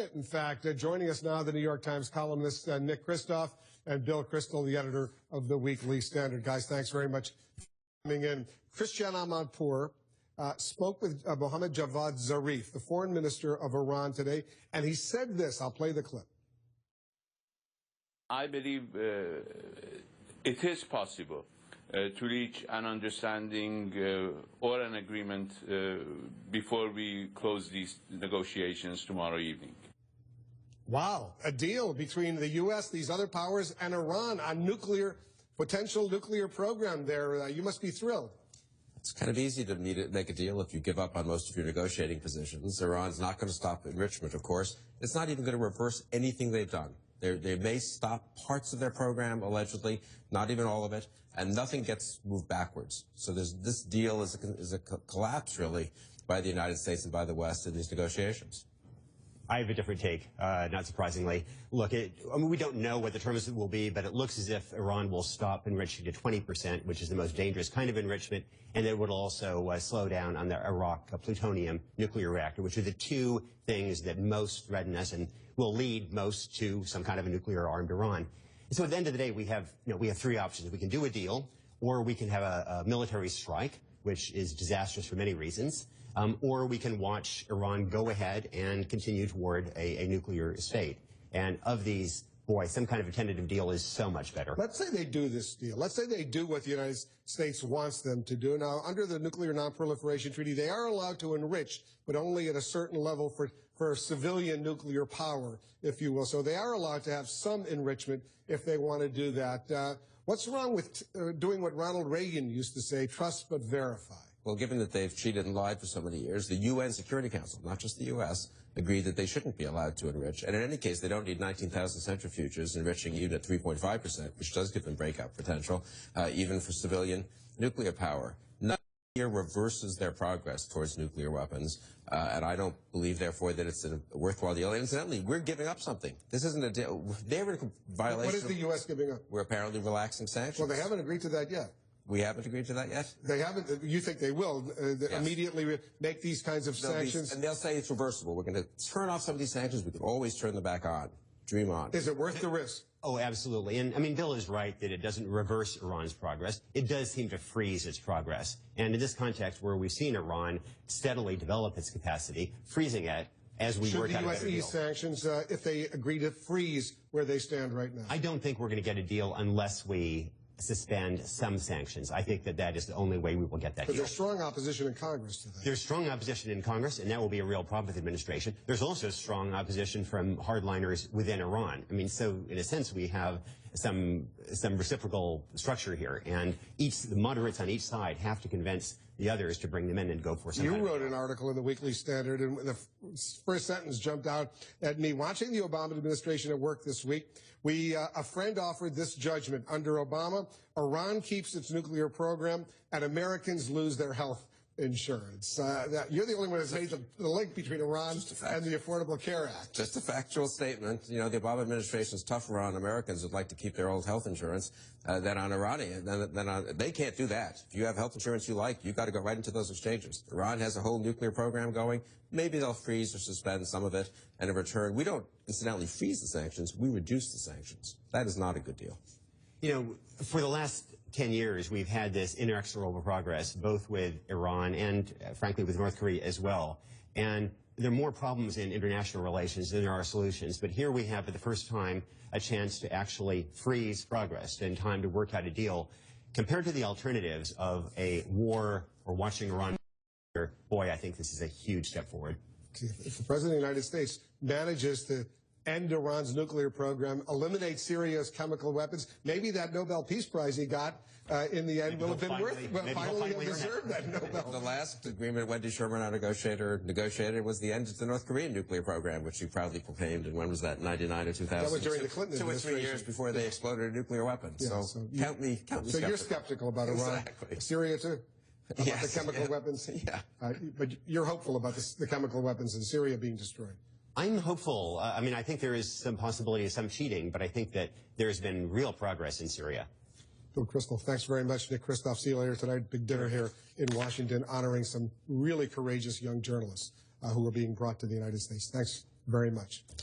In fact, joining us now, the New York Times columnist Nick Kristol and Bill Kristol, the editor of the Weekly Standard. Guys, thanks very much for coming in. Christian Amanpour spoke with Mohammad Javad Zarif, the foreign minister of Iran today, and he said this. I'll play the clip. I believe it is possible to reach an understanding or an agreement before we close these negotiations tomorrow evening. Wow, a deal between the U.S., these other powers, and Iran on potential nuclear program there. You must be thrilled. It's kind of easy to make a deal if you give up on most of your negotiating positions. Iran's not going to stop enrichment, of course. It's not even going to reverse anything they've done. They may stop parts of their program, allegedly, not even all of it, and nothing gets moved backwards. So this deal is a collapse, really, by the United States and by the West in these negotiations. I have a different take, not surprisingly. Look, we don't know what the terms will be, but it looks as if Iran will stop enriching to 20%, which is the most dangerous kind of enrichment, and it would also slow down on the Iraq plutonium nuclear reactor, which are the two things that most threaten us and will lead most to some kind of a nuclear-armed Iran. And so at the end of the day, we have three options. We can do a deal, or we can have a military strike, which is disastrous for many reasons. Or we can watch Iran go ahead and continue toward a nuclear state. And of these, boy, some kind of a tentative deal is so much better. Let's say they do this deal. Let's say they do what the United States wants them to do. Now, under the Nuclear Non-Proliferation Treaty, they are allowed to enrich, but only at a certain level for civilian nuclear power, if you will. So they are allowed to have some enrichment if they want to do that. What's wrong with doing what Ronald Reagan used to say, trust but verify? Well, given that they've cheated and lied for so many years, the UN Security Council, not just the U.S., agreed that they shouldn't be allowed to enrich. And in any case, they don't need 19,000 centrifuges enriching even at 3.5%, which does give them breakout potential, even for civilian nuclear power. Nothing here reverses their progress towards nuclear weapons, and I don't believe, therefore, that it's a worthwhile deal. And incidentally, we're giving up something. This isn't a deal. They're in violation. What is the U.S. giving up? We're apparently relaxing sanctions. Well, they haven't agreed to that yet. We haven't agreed to that yet? They haven't. You think they will yes. Immediately make these kinds of sanctions? And they'll say it's reversible. We're going to turn off some of these sanctions. We can always turn them back on. Dream on. Is it worth the risk? Oh, absolutely. And, I mean, Bill is right that it doesn't reverse Iran's progress. It does seem to freeze its progress. And in this context where we've seen Iran steadily develop its capacity, freezing it as we work out a better deal. Should the U.S. ease sanctions if they agree to freeze where they stand right now? I don't think we're going to get a deal unless we suspend some sanctions. I think that is the only way we will get that deal. But there's strong opposition in Congress to that. There's strong opposition in Congress, and that will be a real problem with the administration. There's also strong opposition from hardliners within Iran. I mean, so in a sense, we have some reciprocal structure here, and the moderates on each side have to convince the others to bring them in and go for some. You wrote an article in the Weekly Standard, and the first sentence jumped out at me. Watching the Obama administration at work this week, a friend offered this judgment. Under Obama, Iran keeps its nuclear program, and Americans lose their health insurance. You're the only one who's made the link between Iran and the Affordable Care Act. Just a factual statement. You know, the Obama administration is tougher on Americans who'd like to keep their old health insurance than on Iranians. They can't do that. If you have health insurance you like, you've got to go right into those exchanges. Iran has a whole nuclear program going. Maybe they'll freeze or suspend some of it, and in return, we don't incidentally freeze the sanctions, we reduce the sanctions. That is not a good deal. You know, for the last 10 years, we've had this inexorable progress, both with Iran and, frankly, with North Korea as well. And there are more problems in international relations than there are solutions. But here we have, for the first time, a chance to actually freeze progress and time to work out a deal. Compared to the alternatives of a war or watching Iran, boy, I think this is a huge step forward. If the President of the United States manages to end Iran's nuclear program, eliminate Syria's chemical weapons, maybe that Nobel Peace Prize he got in the end will have been finally have deserved that Nobel. The last agreement Wendy Sherman, our negotiated was the end of the North Korean nuclear program, which she proudly proclaimed. And when was that, 99 or 2000? That was during the Clinton administration. 2 or 3 years before they exploded a nuclear weapon. Yeah, so count me skeptical. So you're skeptical about Iran. Exactly. Syria too? About yes, the chemical weapons? Yeah. But you're hopeful about the chemical weapons in Syria being destroyed? I'm hopeful. I mean, I think there is some possibility of some cheating, but I think that there's been real progress in Syria. Bill Kristol, thanks very much. Nick Kristol, see you later tonight. Big dinner here in Washington honoring some really courageous young journalists who are being brought to the United States. Thanks. very much.